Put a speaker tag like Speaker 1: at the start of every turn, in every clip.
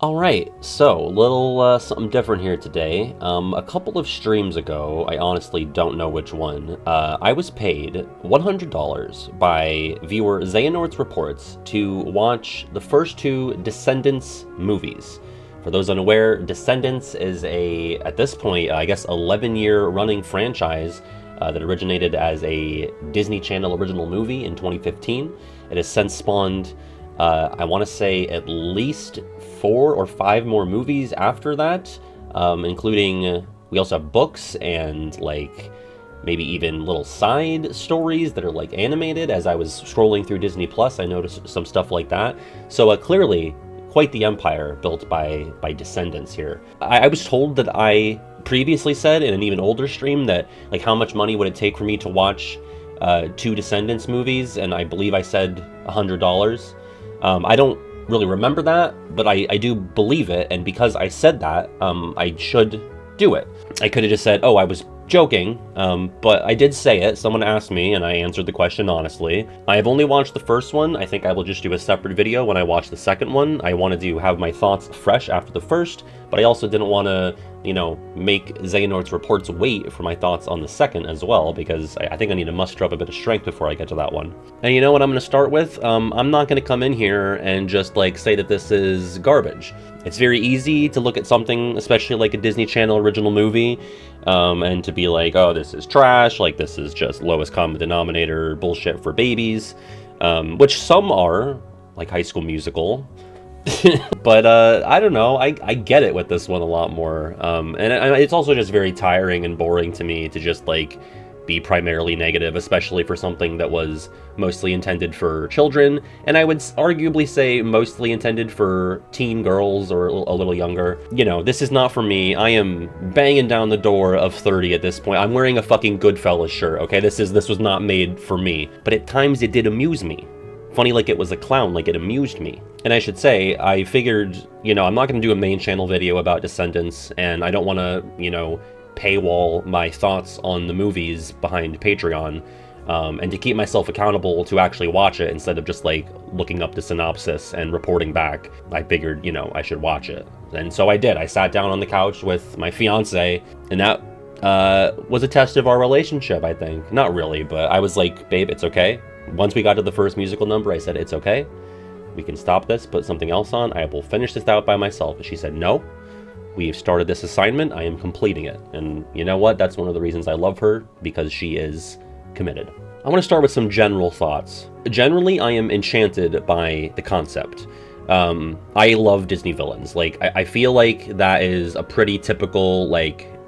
Speaker 1: Alright, so a little something different here today. A couple of streams ago, I honestly don't know which one, I was paid $100 by viewer Xehanort's Reports to watch the first two Descendants movies. For those unaware, Descendants is at this point, I guess 11-year running franchise that originated as a Disney Channel original movie in 2015. It has since spawned I want to say at least 4 or 5 more movies after that, including, we also have books and like maybe even little side stories that are like animated. As I was scrolling through Disney Plus, I noticed some stuff like that. So clearly quite the empire built by Descendants here. I was told that I previously said in an even older stream that like how much money would it take for me to watch 2 Descendants movies, and I believe I said $100. I don't really remember that, but I do believe it, and because I said that, I should do it. I could have just said, oh, I was joking, but I did say it. Someone asked me, and I answered the question honestly. I have only watched the first one. I think I will just do a separate video when I watch the second one. I wanted to have my thoughts fresh after the first, but I also didn't want to, make Xehanort's Reports wait for my thoughts on the second as well, because I think I need to muster up a bit of strength before I get to that one. And you know what I'm going to start with? I'm not going to come in here and just say that this is garbage. It's very easy to look at something, especially like a Disney Channel original movie, and to be like, oh, this is trash, like this is just lowest common denominator bullshit for babies, which some are, like High School Musical. But I don't know, I get it with this one a lot more, and it's also just very tiring and boring to me to just be primarily negative, especially for something that was mostly intended for children, and I would arguably say mostly intended for teen girls or a little younger. This is not for me. I am banging down the door of 30 at this point. I'm wearing a fucking Goodfellas shirt, okay? This was not made for me, but at times it did amuse me. Funny, like it was a clown, like it amused me. And I should say, I figured, I'm not going to do a main channel video about Descendants, and I don't want to, paywall my thoughts on the movies behind Patreon, and to keep myself accountable to actually watch it instead of just looking up the synopsis and reporting back. I figured, I should watch it. And so I did. I sat down on the couch with my fiance, and that was a test of our relationship, I think. Not really, but I was like, babe, it's okay. Once we got to the first musical number, I said, it's okay. We can stop this, put something else on. I will finish this out by myself. And she said, no, we've started this assignment. I am completing it. And you know what? That's one of the reasons I love her, because she is committed. I want to start with some general thoughts. Generally, I am enchanted by the concept. I love Disney villains. I feel like that is a pretty typical,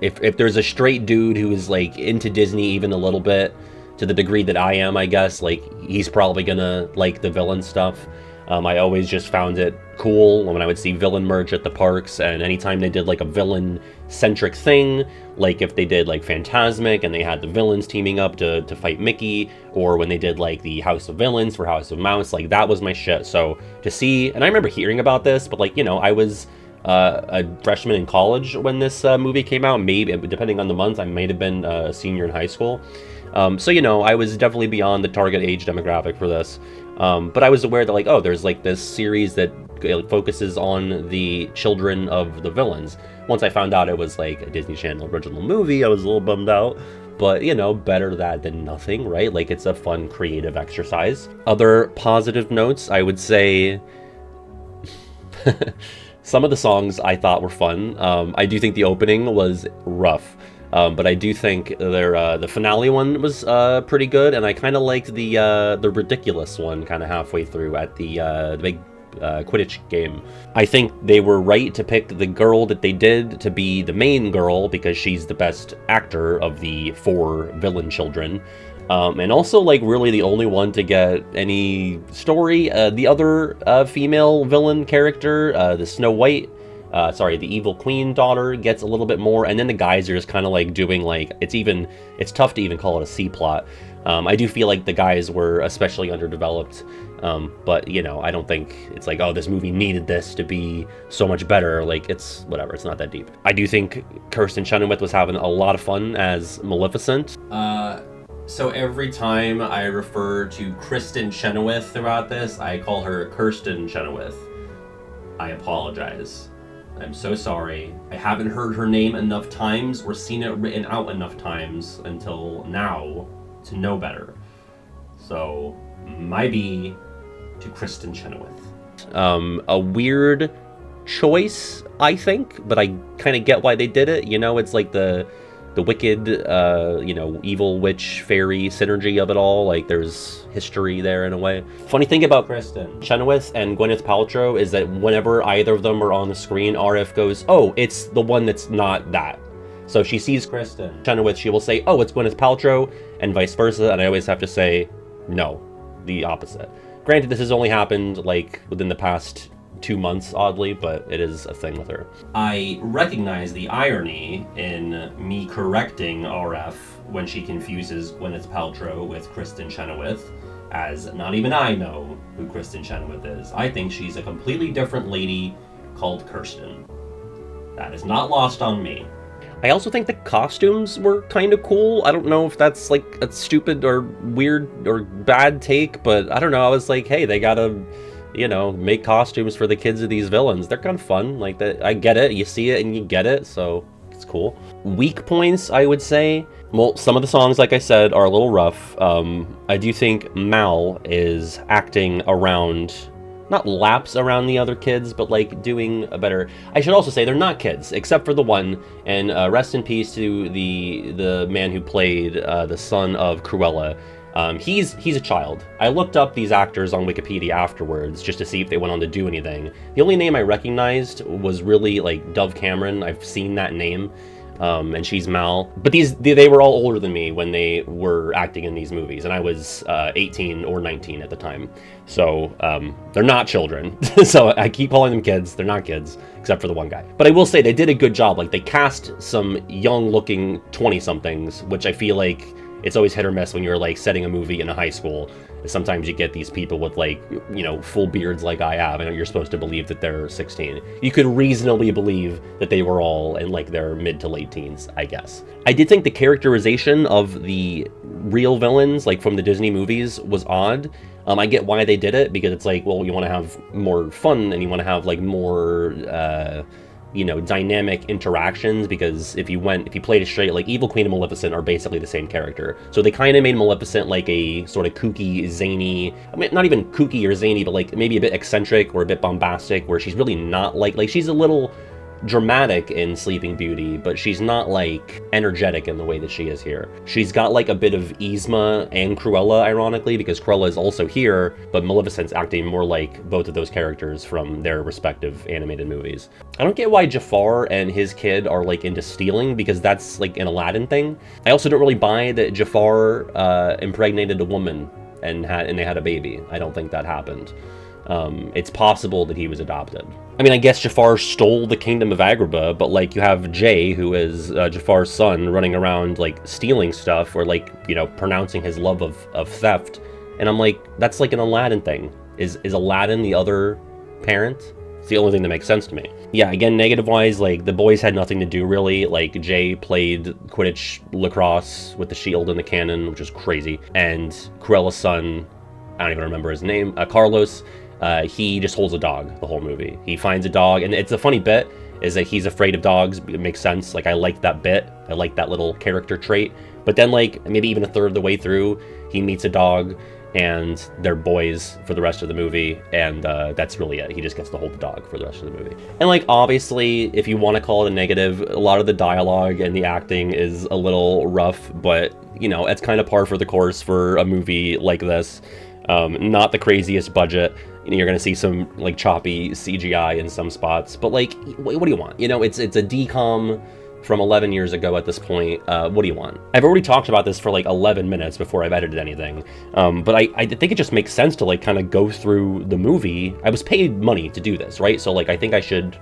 Speaker 1: if there's a straight dude who is into Disney even a little bit, to the degree that I am, I guess, he's probably gonna like the villain stuff. I always just found it cool when I would see villain merch at the parks, and anytime they did a villain-centric thing, if they did Fantasmic and they had the villains teaming up to fight Mickey, or when they did the House of Villains for House of Mouse, that was my shit. So to see, and I remember hearing about this, but I was a freshman in college when this movie came out. Maybe, depending on the month, I might have been a senior in high school. So, I was definitely beyond the target age demographic for this. But I was aware that, oh, there's, this series that focuses on the children of the villains. Once I found out it was, a Disney Channel original movie, I was a little bummed out. But, better that than nothing, right? It's a fun, creative exercise. Other positive notes, I would say... Some of the songs I thought were fun. I do think the opening was rough. But I do think the finale one was pretty good, and I kind of liked the ridiculous one kind of halfway through at the big Quidditch game. I think they were right to pick the girl that they did to be the main girl, because she's the best actor of the 4 villain children. And also, really the only one to get any story. The other female villain character, the Snow White, the Evil Queen daughter, gets a little bit more, and then the guys are just kind of doing it's tough to even call it a C plot. I do feel like the guys were especially underdeveloped, but I don't think it's oh, this movie needed this to be so much better. It's whatever, it's not that deep. I do think Kirsten Chenoweth was having a lot of fun as Maleficent. So every time I refer to Kristen Chenoweth throughout this, I call her Kirsten Chenoweth. I apologize. I'm so sorry. I haven't heard her name enough times or seen it written out enough times until now to know better. So, my B to Kristen Chenoweth. A weird choice, I think, but I kind of get why they did it. You know, it's like the wicked, evil witch fairy synergy of it all. Like, there's history there in a way. Funny thing about Kristen Chenoweth and Gwyneth Paltrow is that whenever either of them are on the screen, RF goes, oh, it's the one that's not that. So she sees Kristen Chenoweth, she will say, oh, it's Gwyneth Paltrow, and vice versa, and I always have to say, no, the opposite. Granted, this has only happened, like, within the past 2 months, oddly, but it is a thing with her. I recognize the irony in me correcting RF when she confuses Gwyneth Paltrow with Kristen Chenoweth, as not even I know who Kristen Chenoweth is. I think she's a completely different lady called Kirsten. That is not lost on me. I also think the costumes were kind of cool. I don't know if that's like a stupid or weird or bad take, but I don't know. I was like, hey, they gotta, make costumes for the kids of these villains. They're kind of fun. Like that, I get it. You see it and you get it, so it's cool. Weak points, I would say. Well, some of the songs, like I said, are a little rough. I do think Mal is acting around, not laps around the other kids, but like doing a better. I should also say they're not kids, except for the one. And rest in peace to the man who played the son of Cruella. He's a child. I looked up these actors on Wikipedia afterwards just to see if they went on to do anything. The only name I recognized was really like Dove Cameron. I've seen that name. And she's Mal. But they were all older than me when they were acting in these movies, and I was 18 or 19 at the time. So they're not children. So I keep calling them kids. They're not kids, except for the one guy. But I will say they did a good job. Like, they cast some young-looking 20-somethings, which I feel like it's always hit or miss when you're like setting a movie in a high school. Sometimes you get these people with like, full beards like I have, and you're supposed to believe that they're 16. You could reasonably believe that they were all in like their mid to late teens, I guess. I did think the characterization of the real villains, like from the Disney movies, was odd. I get why they did it, because it's like, well, you want to have more fun and you want to have like more, dynamic interactions, because if you played it straight, like Evil Queen and Maleficent are basically the same character. So they kind of made Maleficent like a sort of kooky, zany, I mean, not even kooky or zany, but like maybe a bit eccentric or a bit bombastic, where she's really not like she's a little dramatic in Sleeping Beauty, but she's not like energetic in the way that she is here. She's got like a bit of Yzma and Cruella, ironically, because Cruella is also here, but Maleficent's acting more like both of those characters from their respective animated movies. I don't get why Jafar and his kid are like into stealing, because that's like an Aladdin thing. I also don't really buy that Jafar impregnated a woman and they had a baby. I don't think that happened. It's possible that he was adopted. I mean, I guess Jafar stole the kingdom of Agrabah, but like you have Jay, who is Jafar's son, running around like stealing stuff, or like, pronouncing his love of theft. And I'm like, that's like an Aladdin thing. Is Aladdin the other parent? It's the only thing that makes sense to me. Yeah, again, negative-wise, like, the boys had nothing to do, really. Like, Jay played Quidditch lacrosse with the shield and the cannon, which is crazy. And Cruella's son, I don't even remember his name, Carlos, he just holds a dog the whole movie. He finds a dog, and it's a funny bit, is that he's afraid of dogs. It makes sense. Like, I like that bit. I like that little character trait. But then, like, maybe even a third of the way through, he meets a dog, and they're boys for the rest of the movie, and that's really it. He just gets to hold the dog for the rest of the movie. And, like, obviously, if you want to call it a negative, a lot of the dialogue and the acting is a little rough, but, it's kind of par for the course for a movie like this. Not the craziest budget. You're going to see some, like, choppy CGI in some spots, but, like, what do you want? It's a DCOM from 11 years ago at this point. What do you want? I've already talked about this for like 11 minutes before I've edited anything, but I think it just makes sense to like kind of go through the movie. I was paid money to do this, right? So like I think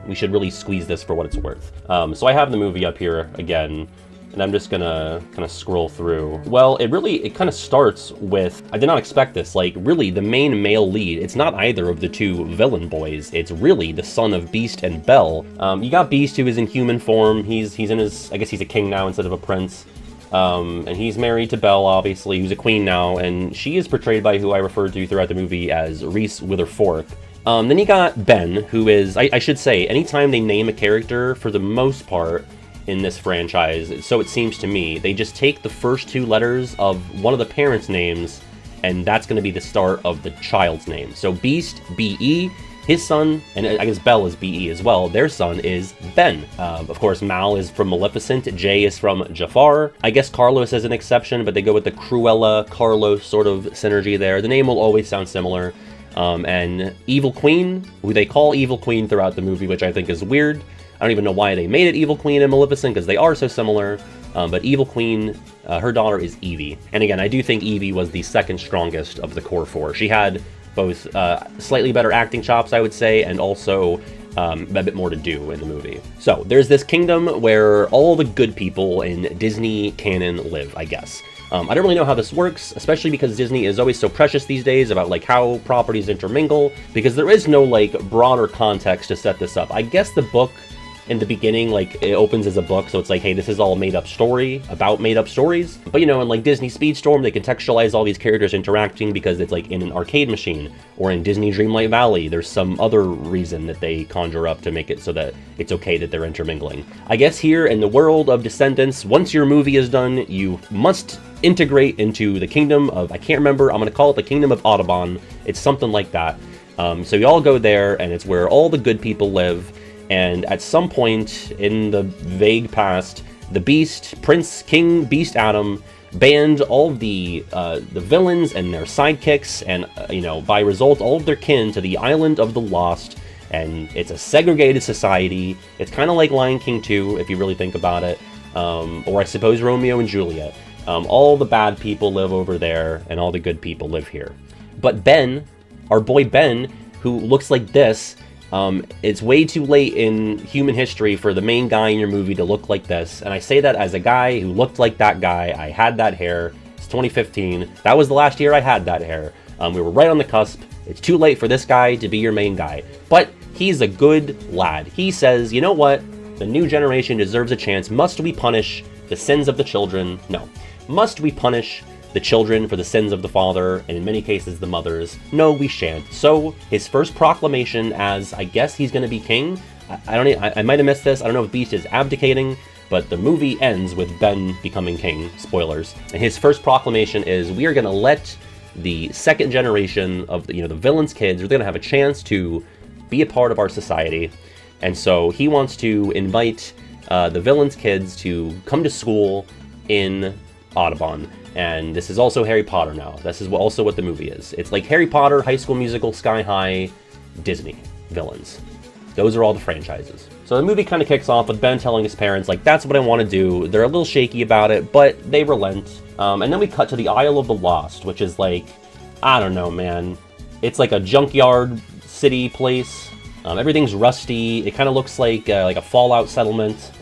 Speaker 1: we should really squeeze this for what it's worth. So I have the movie up here again, and I'm just gonna kind of scroll through. Well, it kind of starts with, I did not expect this, like really the main male lead, it's not either of the two villain boys, it's really the son of Beast and Belle. You got Beast, who is in human form, he's in his, I guess he's a king now instead of a prince. And he's married to Belle, obviously, who's a queen now, and she is portrayed by who I referred to throughout the movie as Reese Witherfork. Then you got Ben, who is, I should say, anytime they name a character, for the most part, in this franchise, so it seems to me, they just take the first two letters of one of the parents' names, and that's going to be the start of the child's name. So Beast, B-E, his son, and I guess Belle is B-E as well, their son is Ben. Of course, Mal is from Maleficent, Jay is from Jafar. I guess Carlos is an exception, but they go with the Cruella-Carlos sort of synergy there. The name will always sound similar. And Evil Queen, who they call Evil Queen throughout the movie, which I think is weird. I don't even know why they made it Evil Queen and Maleficent, because they are so similar. But Evil Queen, her daughter is Evie. And again, I do think Evie was the second strongest of the core four. She had both slightly better acting chops, I would say, and also a bit more to do in the movie. So there's this kingdom where all the good people in Disney canon live, I guess. I don't really know how this works, especially because Disney is always so precious these days about like how properties intermingle, because there is no like broader context to set this up. I guess the book in the beginning, like, it opens as a book, so it's like, hey, this is all made-up story about made-up stories. But, you know, in, like, Disney Speedstorm, they contextualize all these characters interacting because it's, like, in an arcade machine. Or in Disney Dreamlight Valley, there's some other reason that they conjure up to make it so that it's okay that they're intermingling. I guess here, in the world of Descendants, once your movie is done, you must integrate into the kingdom of, I can't remember, I'm gonna call it the Kingdom of Audubon. It's something like that. So you all go there, and it's where all the good people live. And at some point in the vague past, the Beast, Prince King Beast Adam, banned all of the villains and their sidekicks, and you know, by result, all of their kin to the Island of the Lost. And it's a segregated society. It's kind of like Lion King 2, if you really think about it, or I suppose Romeo and Juliet. All the bad people live over there, and all the good people live here. But Ben, our boy Ben, who looks like this. It's way too late in human history for the main guy in your movie to look like this, and I say that as a guy who looked like that guy. I had that hair. It's 2015. That was the last year I had that hair. We were right on the cusp. It's too late for this guy to be your main guy. But he's a good lad. He says, you know what? The new generation deserves a chance. Must we punish the sins of the children? No. Must we punish the children for the sins of the father, and in many cases the mothers? No, we shan't. So his first proclamation, as I guess he's going to be king. I might have missed this. I don't know if Beast is abdicating, but the movie ends with Ben becoming king. Spoilers. And his first proclamation is, we are going to let the second generation of the villains' kids, they're going to have a chance to be a part of our society. And so he wants to invite the villains' kids to come to school in Audubon. And this is also Harry Potter now. This is also what the movie is. It's like Harry Potter, High School Musical, Sky High, Disney villains. Those are all the franchises. So the movie kind of kicks off with Ben telling his parents, like, that's what I want to do. They're a little shaky about it, but they relent. And then we cut to the Isle of the Lost, which is like, I don't know, man. It's like a junkyard city place. Everything's rusty. It kind of looks like a Fallout settlement.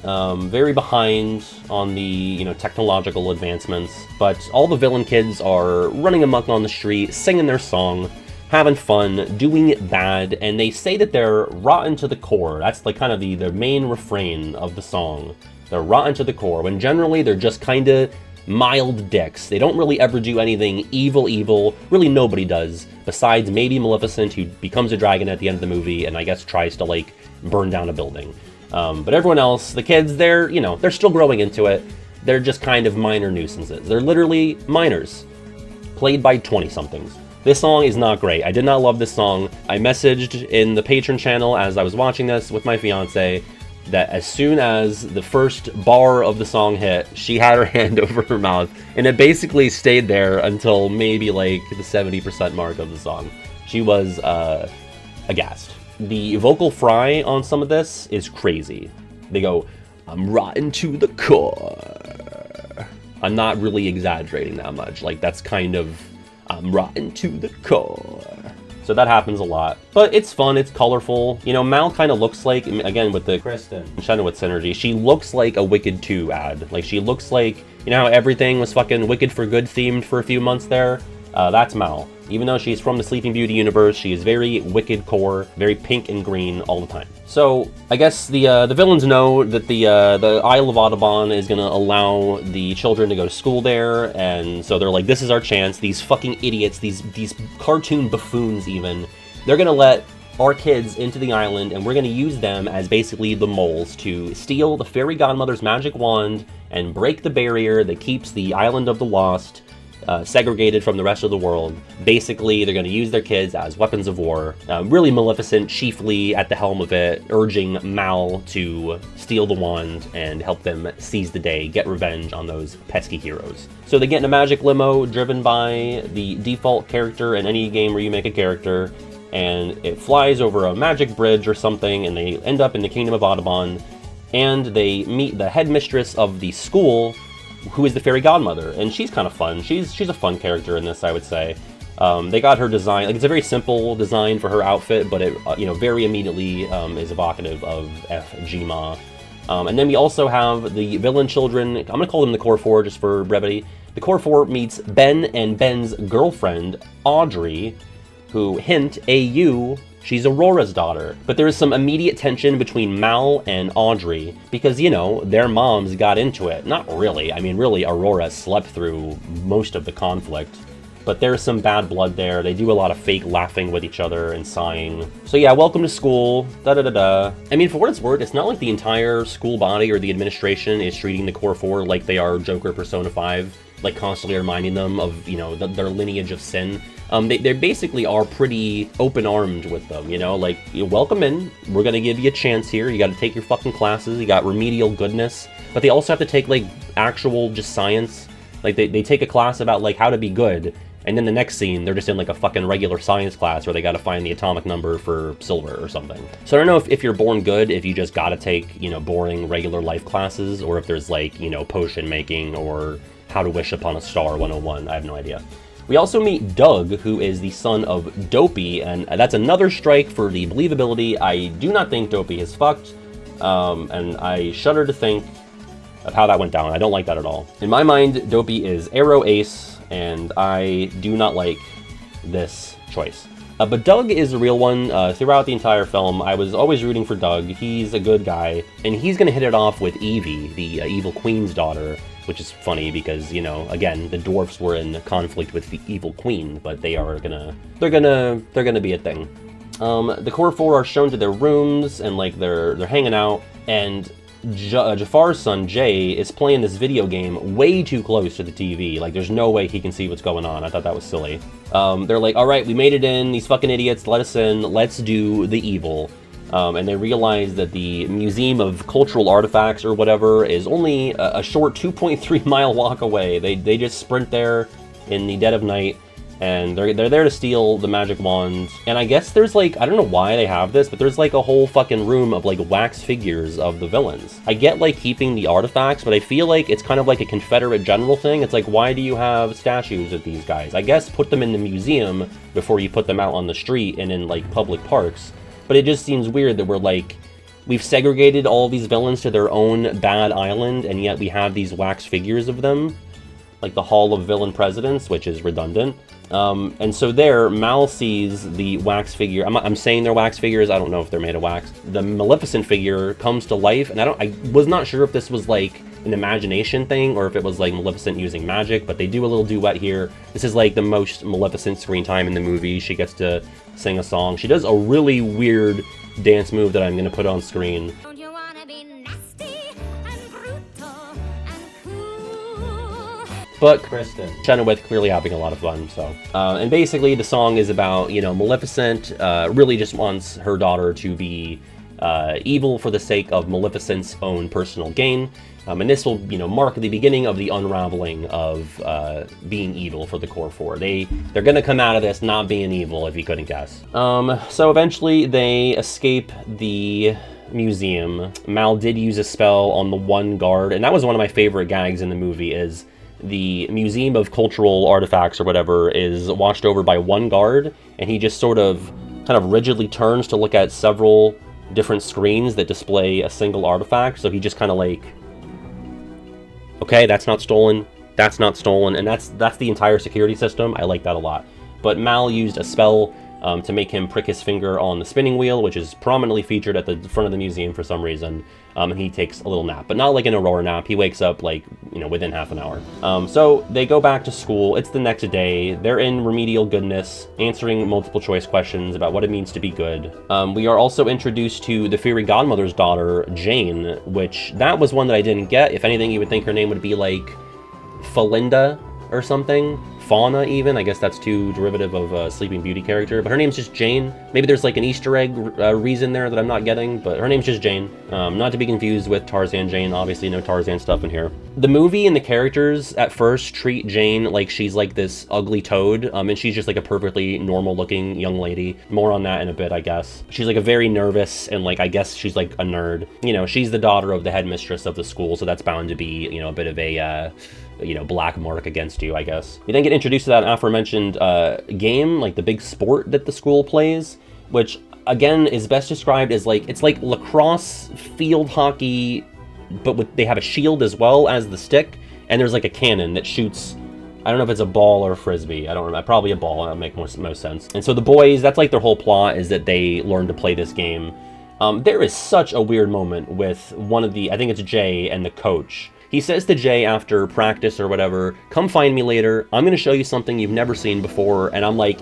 Speaker 1: Very behind on the technological advancements. But all the villain kids are running amok on the street, singing their song, having fun, doing bad, and they say that they're rotten to the core. That's like kind of the main refrain of the song. They're rotten to the core, when generally they're just kind of mild dicks. They don't really ever do anything evil. Really nobody does, besides maybe Maleficent, who becomes a dragon at the end of the movie and I guess tries to like burn down a building. But everyone else, the kids, they're still growing into it. They're just kind of minor nuisances. They're literally minors, played by 20-somethings. This song is not great. I did not love this song. I messaged in the Patreon channel as I was watching this with my fiance that as soon as the first bar of the song hit, she had her hand over her mouth, and it basically stayed there until maybe like the 70% mark of the song. She was aghast. The vocal fry on some of this is crazy. They go, I'm rotten to the core. I'm not really exaggerating that much. Like, that's kind of, I'm rotten to the core. So that happens a lot. But it's fun, it's colorful. Mal kind of looks like, again, with the Kristen Chenoweth synergy, she looks like a Wicked 2 ad. Like, she looks like, how everything was fucking Wicked for Good themed for a few months there? That's Mal. Even though she's from the Sleeping Beauty universe, she is very Wicked core, very pink and green all the time. So I guess the villains know that the Isle of Audubon is gonna allow the children to go to school there, and so they're like, this is our chance. These fucking idiots, these cartoon buffoons even, they're gonna let our kids into the island, and we're going to use them as basically the moles to steal the fairy godmother's magic wand and break the barrier that keeps the island of the lost segregated from the rest of the world. Basically, they're going to use their kids as weapons of war. Really Maleficent chiefly at the helm of it, urging Mal to steal the wand and help them seize the day, get revenge on those pesky heroes. So they get in a magic limo driven by the default character in any game where you make a character, and it flies over a magic bridge or something, and they end up in the Kingdom of Audubon, and they meet the headmistress of the school, who is the fairy godmother, and she's kind of fun. She's a fun character in this, I would say. They got her design, like, it's a very simple design for her outfit, but it, very immediately is evocative of F.G.Ma. And then we also have the villain children. I'm gonna call them the Core Four just for brevity. The Core Four meets Ben and Ben's girlfriend, Audrey, who, hint, AU, she's Aurora's daughter. But there is some immediate tension between Mal and Audrey because, their moms got into it. Not really. I mean, really, Aurora slept through most of the conflict. But there's some bad blood there. They do a lot of fake laughing with each other and sighing. So yeah, welcome to school, da-da-da-da. I mean, for what it's worth, it's not like the entire school body or the administration is treating the Core Four like they are Joker Persona 5, like constantly reminding them of, their lineage of sin. They basically are pretty open-armed with them, like, welcome in, we're gonna give you a chance here, you gotta take your fucking classes, you got remedial goodness, but they also have to take, like, actual just science. Like, they take a class about, like, how to be good, and then the next scene, they're just in, like, a fucking regular science class where they gotta find the atomic number for silver or something. So I don't know if you're born good, if you just gotta take, boring regular life classes, or if there's, like, potion making or how to wish upon a star 101, I have no idea. We also meet Doug, who is the son of Dopey, and that's another strike for the believability. I do not think Dopey is fucked, and I shudder to think of how that went down. I don't like that at all. In my mind, Dopey is Arrow Ace, and I do not like this choice. But Doug is a real one. Throughout the entire film, I was always rooting for Doug. He's a good guy, and he's gonna hit it off with Evie, the evil queen's daughter, which is funny because, again, the dwarfs were in conflict with the evil queen, but they're gonna be a thing. The Core Four are shown to their rooms, and, like, they're hanging out, and Jafar's son, Jay, is playing this video game way too close to the TV. Like, there's no way he can see what's going on. I thought that was silly. They're like, all right, we made it in, these fucking idiots, let us in, let's do the evil. And they realize that the Museum of Cultural Artifacts or whatever is only a short 2.3 mile walk away. They just sprint there in the dead of night, and they're there to steal the magic wand. And I guess there's, like, I don't know why they have this, but there's, like, a whole fucking room of, like, wax figures of the villains. I get, like, keeping the artifacts, but I feel like it's kind of like a Confederate general thing. It's like, why do you have statues of these guys? I guess put them in the museum before you put them out on the street and in, like, public parks. But it just seems weird that we've segregated all these villains to their own bad island, and yet we have these wax figures of them, like the Hall of Villain Presidents, which is redundant. And so there, Mal sees the wax figure. I'm saying they're wax figures. I don't know if they're made of wax. The Maleficent figure comes to life, and I was not sure if this was, like, an imagination thing or if it was, like, Maleficent using magic, but they do a little duet here. This is, like, the most Maleficent screen time in the movie. She gets to sing a song. She does a really weird dance move that I'm going to put on screen.
Speaker 2: Don't you wanna be nasty and brutal and cool?
Speaker 1: But Kristen Chenoweth clearly having a lot of fun, so. And basically the song is about, Maleficent really just wants her daughter to be evil for the sake of Maleficent's own personal gain. And this will, mark the beginning of the unraveling of being evil for the Core Four. They're going to come out of this not being evil, if you couldn't guess. So eventually they escape the museum. Mal did use a spell on the one guard, and that was one of my favorite gags in the movie, is the Museum of Cultural Artifacts or whatever is watched over by one guard, and he just kind of rigidly turns to look at several different screens that display a single artifact. So he just kind of like, okay, that's not stolen, and that's the entire security system. I like that a lot. But Mal used a spell to make him prick his finger on the spinning wheel, which is prominently featured at the front of the museum for some reason. And he takes a little nap, but not like an Aurora nap. He wakes up like, within half an hour. So they go back to school. It's the next day. They're in remedial goodness, answering multiple choice questions about what it means to be good. We are also introduced to the fairy godmother's daughter, Jane, which that was one that I didn't get. If anything, you would think her name would be like Falinda or something. Fauna, even. I guess that's too derivative of a Sleeping Beauty character, but her name's just Jane. Maybe there's like an Easter egg reason there that I'm not getting, but her name's just Jane. Not to be confused with Tarzan Jane. Obviously, no Tarzan stuff in here. The movie and the characters at first treat Jane like she's like this ugly toad, and she's just like a perfectly normal-looking young lady. More on that in a bit, I guess. She's like a very nervous, and like I guess she's like a nerd. She's the daughter of the headmistress of the school, so that's bound to be a bit of a black mark against you, I guess. We then get introduced to that aforementioned game, like the big sport that the school plays, which again is best described as like, it's like lacrosse field hockey, but they have a shield as well as the stick, and there's like a cannon that shoots, I don't know if it's a ball or a frisbee, I don't remember, probably a ball, that'll make most sense. And so the boys, that's like their whole plot, is that they learn to play this game. There is such a weird moment with one of the, I think it's Jay and the coach. He says to Jay after practice or whatever, come find me later, I'm gonna show you something you've never seen before, and I'm like,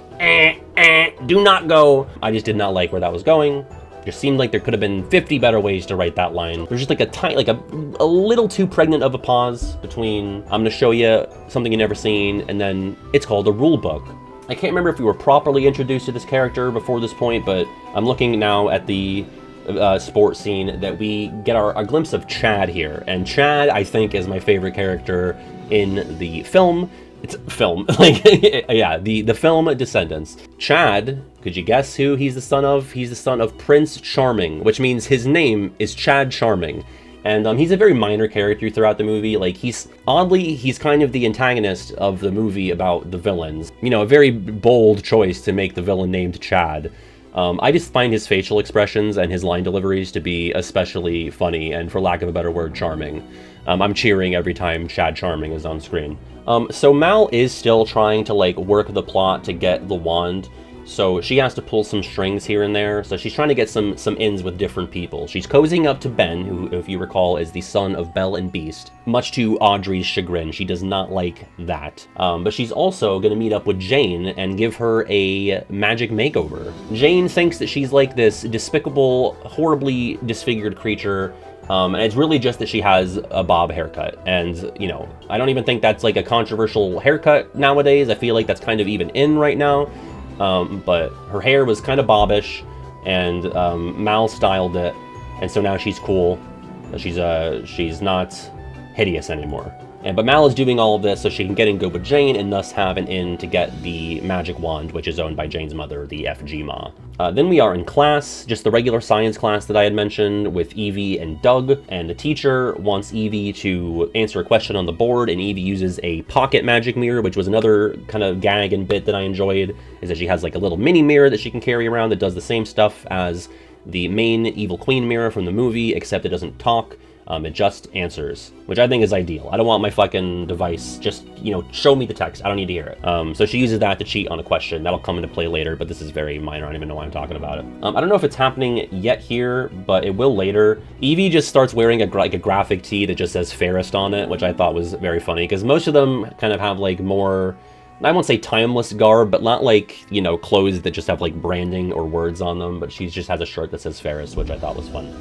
Speaker 1: do not go. I just did not like where that was going. Just seemed like there could have been 50 better ways to write that line. There's just like a tiny, like a little too pregnant of a pause between, I'm gonna show you something you've never seen, and then it's called a rule book. I can't remember if we were properly introduced to this character before this point, but I'm looking now at the sports scene that we get a glimpse of Chad here, and Chad I think is my favorite character in the film. It's film, like yeah, the film Descendants. Chad, could you guess who he's the son of? He's the son of Prince Charming, which means his name is Chad Charming. And he's a very minor character throughout the movie. Like, he's kind of the antagonist of the movie about the villains. A very bold choice to make the villain named Chad. I just find his facial expressions and his line deliveries to be especially funny, and for lack of a better word, charming. I'm cheering every time Chad Charming is on screen. So Mal is still trying to like work the plot to get the wand, so she has to pull some strings here and there. So she's trying to get some ins with different people. She's cozying up to Ben, who, if you recall, is the son of Belle and Beast, much to Audrey's chagrin. She does not like that. But she's also going to meet up with Jane and give her a magic makeover. Jane thinks that she's like this despicable, horribly disfigured creature, and it's really just that she has a bob haircut. And, I don't even think that's like a controversial haircut nowadays. I feel like that's kind of even in right now. But her hair was kind of bobbish, and Mal styled it, and so now she's cool. She's not hideous anymore. But Mal is doing all of this so she can get in good with Jane and thus have an in to get the magic wand, which is owned by Jane's mother, the FG Ma. Then we are in class, just the regular science class that I had mentioned, with Evie and Doug, and the teacher wants Evie to answer a question on the board, and Evie uses a pocket magic mirror, which was another kind of gag and bit that I enjoyed, is that she has like a little mini mirror that she can carry around that does the same stuff as the main Evil Queen mirror from the movie, except it doesn't talk. It just answers, which I think is ideal. I don't want my fucking device just, show me the text. I don't need to hear it. So she uses that to cheat on a question. That'll come into play later, but this is very minor. I don't even know why I'm talking about it. I don't know if it's happening yet here, but it will later. Evie just starts wearing a graphic tee that just says Fairest on it, which I thought was very funny, because most of them kind of have like more, I won't say timeless garb, but not like, clothes that just have like branding or words on them, but she just has a shirt that says Fairest, which I thought was fun.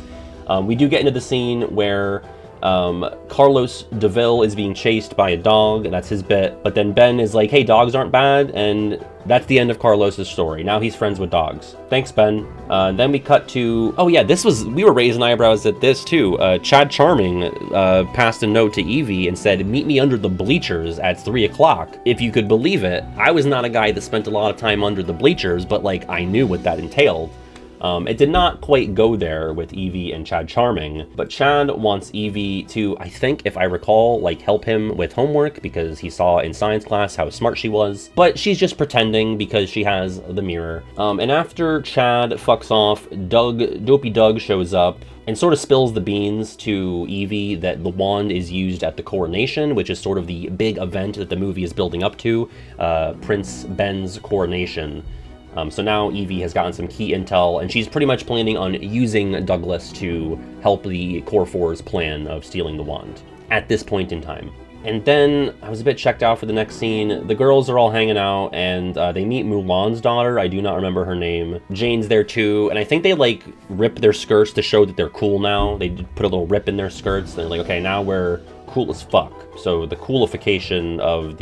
Speaker 1: We do get into the scene where Carlos DeVille is being chased by a dog, and that's his bit. But then Ben is like, hey, dogs aren't bad, and that's the end of Carlos's story. Now he's friends with dogs. Thanks, Ben. Then we cut to, oh yeah, we were raising eyebrows at this too. Chad Charming passed a note to Evie and said, meet me under the bleachers at 3 o'clock. If you could believe it, I was not a guy that spent a lot of time under the bleachers, but like I knew what that entailed. It did not quite go there with Evie and Chad Charming, but Chad wants Evie to, I think, if I recall, like help him with homework because he saw in science class how smart she was, but she's just pretending because she has the mirror. And after Chad fucks off, Dopey Doug shows up and sort of spills the beans to Evie that the wand is used at the coronation, which is sort of the big event that the movie is building up to, Prince Ben's coronation. So now Evie has gotten some key intel, and she's pretty much planning on using Douglas to help the Core 4's plan of stealing the wand at this point in time. And then I was a bit checked out for the next scene. The girls are all hanging out, and they meet Mulan's daughter. I do not remember her name. Jane's there too, and I think they like rip their skirts to show that they're cool now. They put a little rip in their skirts. They're like, okay, now we're cool as fuck. So the coolification of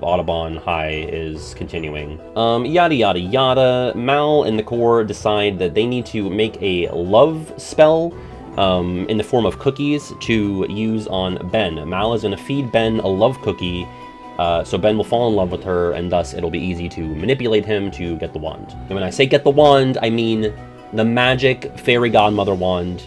Speaker 1: Audubon High is continuing. Yada yada yada. Mal and the Core decide that they need to make a love spell in the form of cookies to use on Ben. Mal is going to feed Ben a love cookie, so Ben will fall in love with her, and thus it'll be easy to manipulate him to get the wand. And when I say get the wand, I mean the magic fairy godmother wand,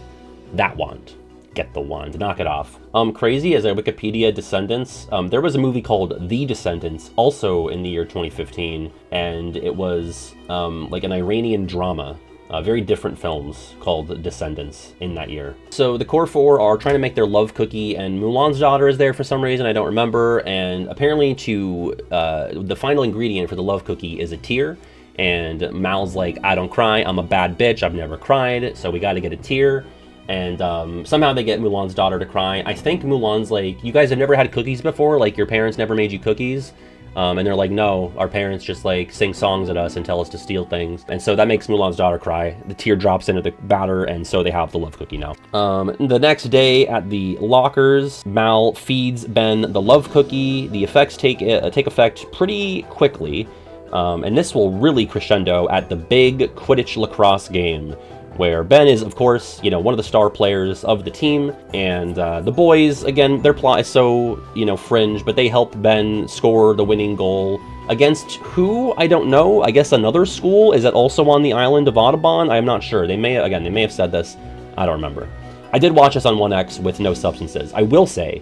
Speaker 1: that wand. Get the wand, knock it off. Crazy as a Wikipedia Descendants, there was a movie called The Descendants, also in the year 2015, and it was like an Iranian drama. Very different films called Descendants in that year. So the Core 4 are trying to make their love cookie, and Mulan's daughter is there for some reason, I don't remember, and apparently the final ingredient for the love cookie is a tear, and Mal's like, I don't cry, I'm a bad bitch, I've never cried, so we gotta get a tear. And somehow they get Mulan's daughter to cry. I think Mulan's like, you guys have never had cookies before? Like, your parents never made you cookies? And they're like, no, our parents just like sing songs at us and tell us to steal things. And so that makes Mulan's daughter cry. The tear drops into the batter, and so they have the love cookie now. The next day at the lockers, Mal feeds Ben the love cookie. The effects take effect pretty quickly. And this will really crescendo at the big Quidditch lacrosse game, where Ben is, of course, you know, one of the star players of the team, and the boys, again, their plot is so, you know, fringe, but they help Ben score the winning goal against who? I don't know. I guess another school? Is it also on the island of Audubon? I'm not sure. They may have said this. I don't remember. I did watch this on 1X with no substances. I will say,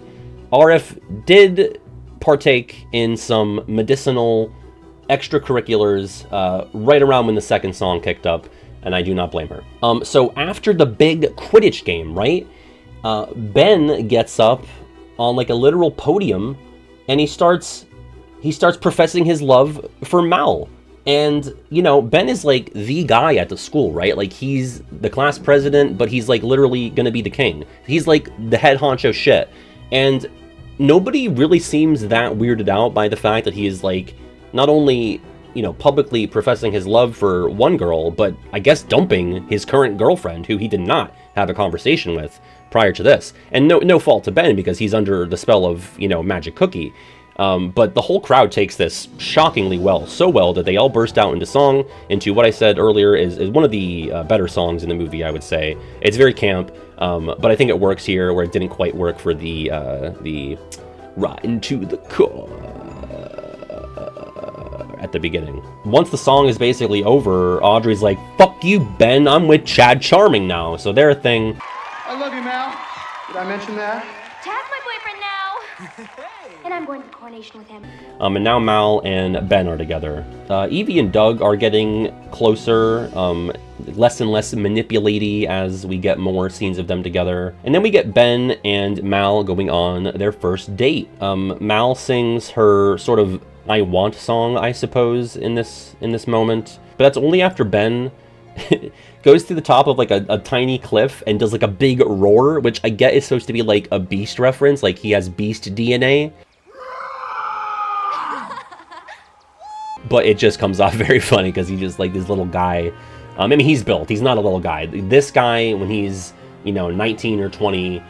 Speaker 1: RF did partake in some medicinal extracurriculars right around when the second song kicked up, and I do not blame her. So after the big Quidditch game, right, Ben gets up on like a literal podium, and he starts professing his love for Mal. And, you know, Ben is like the guy at the school, right? Like, he's the class president, but he's like literally gonna be the king. He's like the head honcho shit. And nobody really seems that weirded out by the fact that he is like not only, you know, publicly professing his love for one girl, but I guess dumping his current girlfriend, who he did not have a conversation with prior to this. And no fault to Ben, because he's under the spell of, you know, magic cookie. But the whole crowd takes this shockingly well, so well that they all burst out into song, into what I said earlier is one of the better songs in the movie, I would say. It's very camp, but I think it works here where it didn't quite work for the Rotten to the Core at the beginning. Once the song is basically over, Audrey's like, fuck you, Ben, I'm with Chad Charming now. So they're a thing.
Speaker 3: I love you, Mal. Did I mention that?
Speaker 2: Chad's my boyfriend now. And I'm going to coronation with him.
Speaker 1: And now Mal and Ben are together. Evie and Doug are getting closer, less and less manipulaty as we get more scenes of them together. And then we get Ben and Mal going on their first date. Mal sings her sort of I Want song, I suppose, in this moment. But that's only after Ben goes to the top of like a tiny cliff and does like a big roar, which I get is supposed to be like a Beast reference, like he has Beast DNA. But it just comes off very funny because he's just like this little guy. I mean, he's built. He's not a little guy. This guy, when he's, you know, 19 or 20,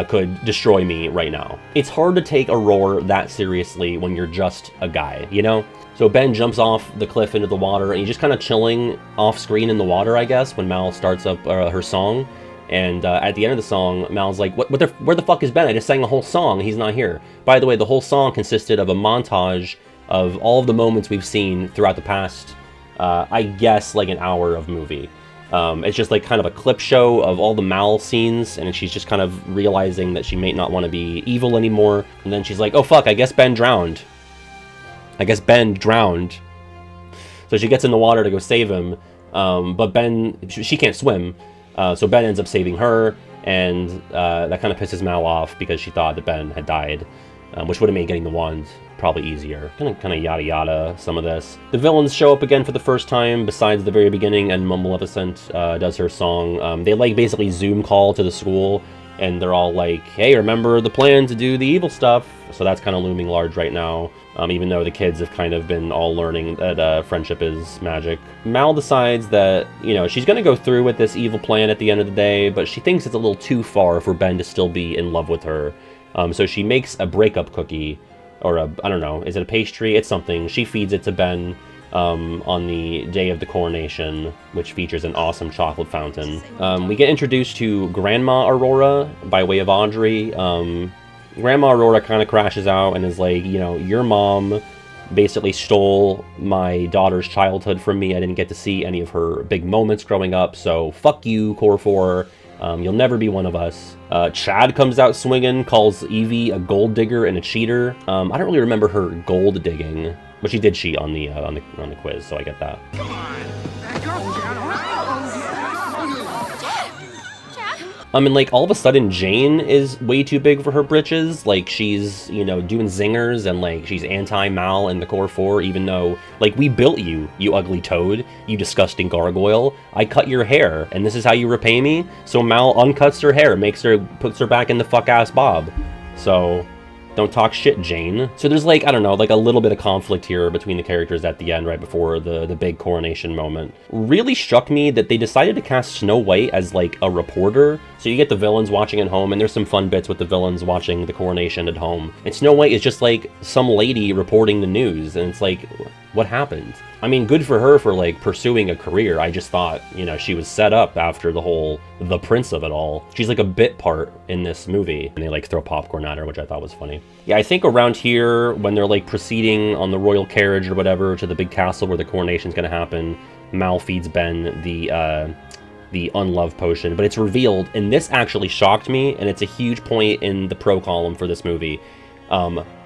Speaker 1: could destroy me right now. It's hard to take a roar that seriously when you're just a guy, you know? So Ben jumps off the cliff into the water, and he's just kind of chilling off screen in the water, I guess, when Mal starts up her song. And at the end of the song, Mal's like, where the fuck is Ben? I just sang a whole song. He's not here. By the way, the whole song consisted of a montage of all of the moments we've seen throughout the past, I guess, like an hour of movie. It's just like kind of a clip show of all the Mal scenes, and she's just kind of realizing that she may not want to be evil anymore. And then she's like, oh fuck, I guess Ben drowned. So she gets in the water to go save him, but Ben, she can't swim, so Ben ends up saving her, and that kind of pisses Mal off because she thought that Ben had died. which would have made getting the wand probably easier. Kind of yada yada some of this. The villains show up again for the first time besides the very beginning, and Maleficent does her song. They like basically Zoom call to the school, and they're all like, hey, remember the plan to do the evil stuff? So that's kind of looming large right now, even though the kids have kind of been all learning that friendship is magic. Mal decides that, you know, she's going to go through with this evil plan at the end of the day, but she thinks it's a little too far for Ben to still be in love with her. So she makes a breakup cookie, or I don't know, is it a pastry? It's something. She feeds it to Ben on the day of the coronation, which features an awesome chocolate fountain. We get introduced to Grandma Aurora by way of Audrey. Grandma Aurora kind of crashes out and is like, you know, your mom basically stole my daughter's childhood from me. I didn't get to see any of her big moments growing up, so fuck you, Core 4. You'll never be one of us. Chad comes out swinging, calls Evie a gold digger and a cheater. I don't really remember her gold digging, but she did cheat on the quiz, so I get that.
Speaker 2: Chad?
Speaker 1: And like all of a sudden Jane is way too big for her britches. Like she's, you know, doing zingers and like she's anti-Mal in the Core 4, even though like we built you, you ugly toad, you disgusting gargoyle. I cut your hair and this is how you repay me? So Mal uncuts her hair, puts her back in the fuck-ass bob. So don't talk shit, Jane. So there's like, I don't know, like a little bit of conflict here between the characters at the end, right before the big coronation moment. Really struck me that they decided to cast Snow White as like a reporter. So you get the villains watching at home, and there's some fun bits with the villains watching the coronation at home. And Snow White is just like some lady reporting the news, and it's like, what happened? I mean, good for her for like pursuing a career. I just thought, you know, she was set up after the prince of it all. She's like a bit part in this movie, and they like throw popcorn at her, which I thought was funny. Yeah, I think around here, when they're like proceeding on the royal carriage or whatever to the big castle where the coronation's gonna happen, Mal feeds Ben the unlove potion, but it's revealed, and this actually shocked me, and it's a huge point in the pro column for this movie.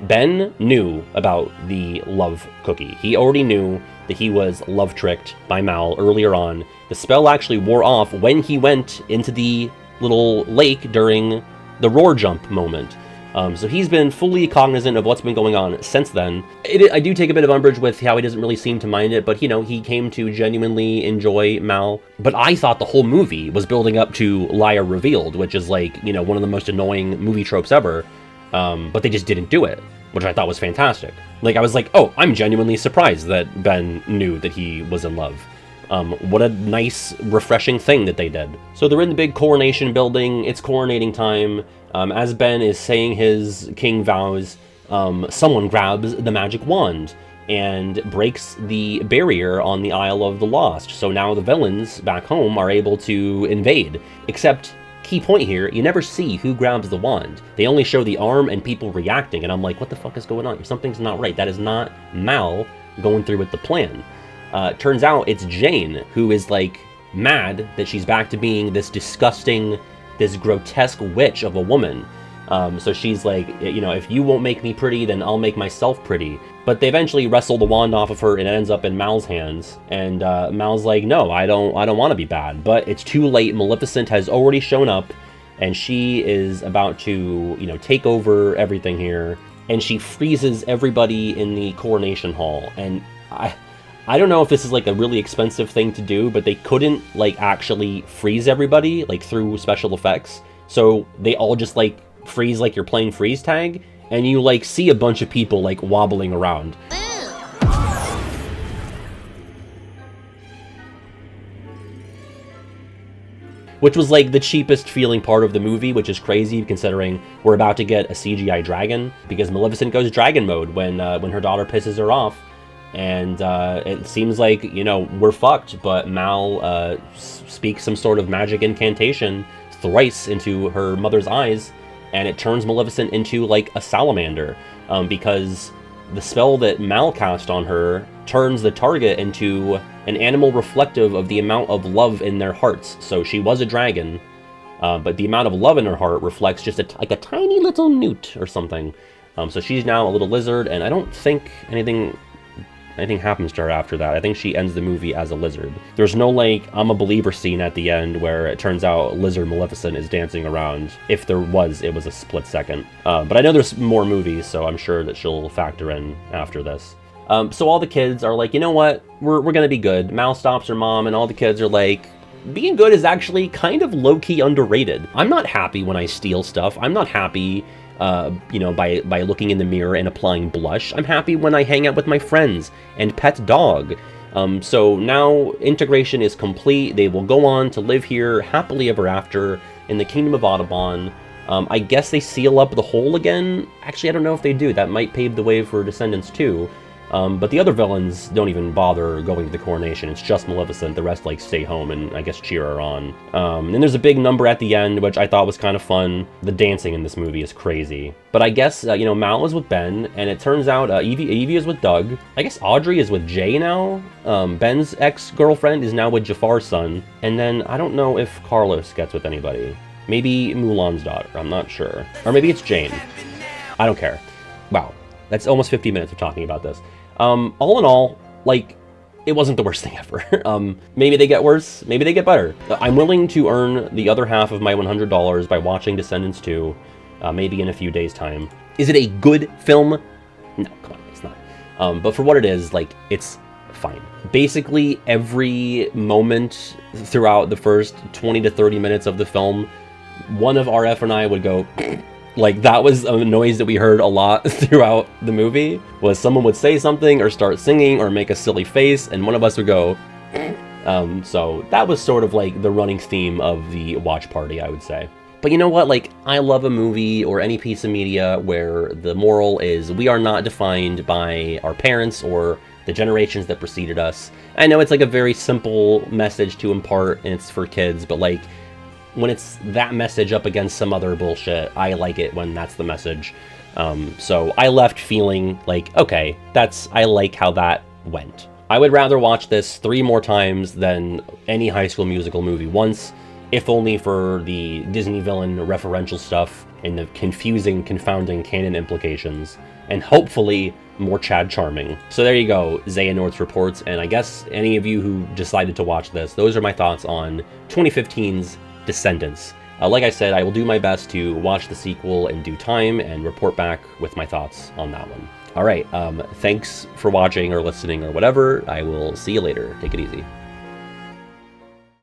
Speaker 1: Ben knew about the love cookie. He already knew that he was love tricked by Mal earlier on. The spell actually wore off when he went into the little lake during the roar jump moment. So he's been fully cognizant of what's been going on since then. I do take a bit of umbrage with how he doesn't really seem to mind it, but, you know, he came to genuinely enjoy Mal. But I thought the whole movie was building up to Liar Revealed, which is like, you know, one of the most annoying movie tropes ever. But they just didn't do it, which I thought was fantastic. Like, I was like, oh, I'm genuinely surprised that Ben knew that he was in love. What a nice, refreshing thing that they did. So they're in the big coronation building. It's coronating time. As Ben is saying his king vows, someone grabs the magic wand and breaks the barrier on the Isle of the Lost. So now the villains back home are able to invade. Except, key point here, you never see who grabs the wand. They only show the arm and people reacting, and I'm like, what the fuck is going on? Something's not right. That is not Mal going through with the plan. Turns out it's Jane, who is like mad that she's back to being this disgusting, this grotesque witch of a woman. So she's like, you know, if you won't make me pretty, then I'll make myself pretty. But they eventually wrestle the wand off of her, and it ends up in Mal's hands. And Mal's like, no, I don't want to be bad. But it's too late. Maleficent has already shown up, and she is about to, you know, take over everything here. And she freezes everybody in the coronation hall. And I don't know if this is like a really expensive thing to do, but they couldn't like actually freeze everybody like through special effects. So they all just like freeze like you're playing freeze tag, and you like see a bunch of people like wobbling around. Which was like the cheapest feeling part of the movie, which is crazy considering we're about to get a CGI dragon, because Maleficent goes dragon mode when her daughter pisses her off. And it seems like, you know, we're fucked, but Mal speaks some sort of magic incantation thrice into her mother's eyes, and it turns Maleficent into like a salamander, because the spell that Mal cast on her turns the target into an animal reflective of the amount of love in their hearts. So she was a dragon, but the amount of love in her heart reflects just like a tiny little newt or something. So she's now a little lizard, and I don't think anything anything happens to her after that. I think she ends the movie as a lizard. There's no, like, I'm a believer scene at the end where it turns out Lizard Maleficent is dancing around. If there was, it was a split second. But I know there's more movies, so I'm sure that she'll factor in after this. So all the kids are like, you know what? We're gonna be good. Mal stops her mom, and all the kids are like, being good is actually kind of low-key underrated. I'm not happy when I steal stuff. I'm not happy, by looking in the mirror and applying blush. I'm happy when I hang out with my friends and pet dog. So now integration is complete. They will go on to live here happily ever after in the Kingdom of Audubon. I guess they seal up the hole again. Actually, I don't know if they do. That might pave the way for Descendants 2. But the other villains don't even bother going to the coronation. It's just Maleficent. The rest, like, stay home and, I guess, cheer her on. Then there's a big number at the end, which I thought was kind of fun. The dancing in this movie is crazy. But I guess, Mal is with Ben, and it turns out Evie is with Doug. I guess Audrey is with Jay now. Ben's ex-girlfriend is now with Jafar's son. And then I don't know if Carlos gets with anybody. Maybe Mulan's daughter. I'm not sure. Or maybe it's Jane. I don't care. Wow. That's almost 50 minutes of talking about this. All in all, like, it wasn't the worst thing ever. Maybe they get worse, maybe they get better. I'm willing to earn the other half of my $100 by watching Descendants 2, maybe in a few days' time. Is it a good film? No, come on, it's not. But for what it is, like, it's fine. Basically, every moment throughout the first 20 to 30 minutes of the film, one of RF and I would go... Like, that was a noise that we heard a lot throughout the movie, was someone would say something or start singing or make a silly face, and one of us would go, so that was sort of like the running theme of the watch party, I would say. But you know what, like, I love a movie or any piece of media where the moral is we are not defined by our parents or the generations that preceded us. I know it's like a very simple message to impart, and it's for kids, but like, when it's that message up against some other bullshit, I like it when that's the message. So I left feeling like, okay, I like how that went. I would rather watch this 3 more times than any High School Musical movie once, if only for the Disney villain referential stuff and the confusing, confounding canon implications, and hopefully more Chad Charming. So there you go, Xehanort's reports, and I guess any of you who decided to watch this, those are my thoughts on 2015's Descendants. Like I said, I will do my best to watch the sequel in due time and report back with my thoughts on that one. All right, thanks for watching or listening or whatever. I will see you later. Take it easy.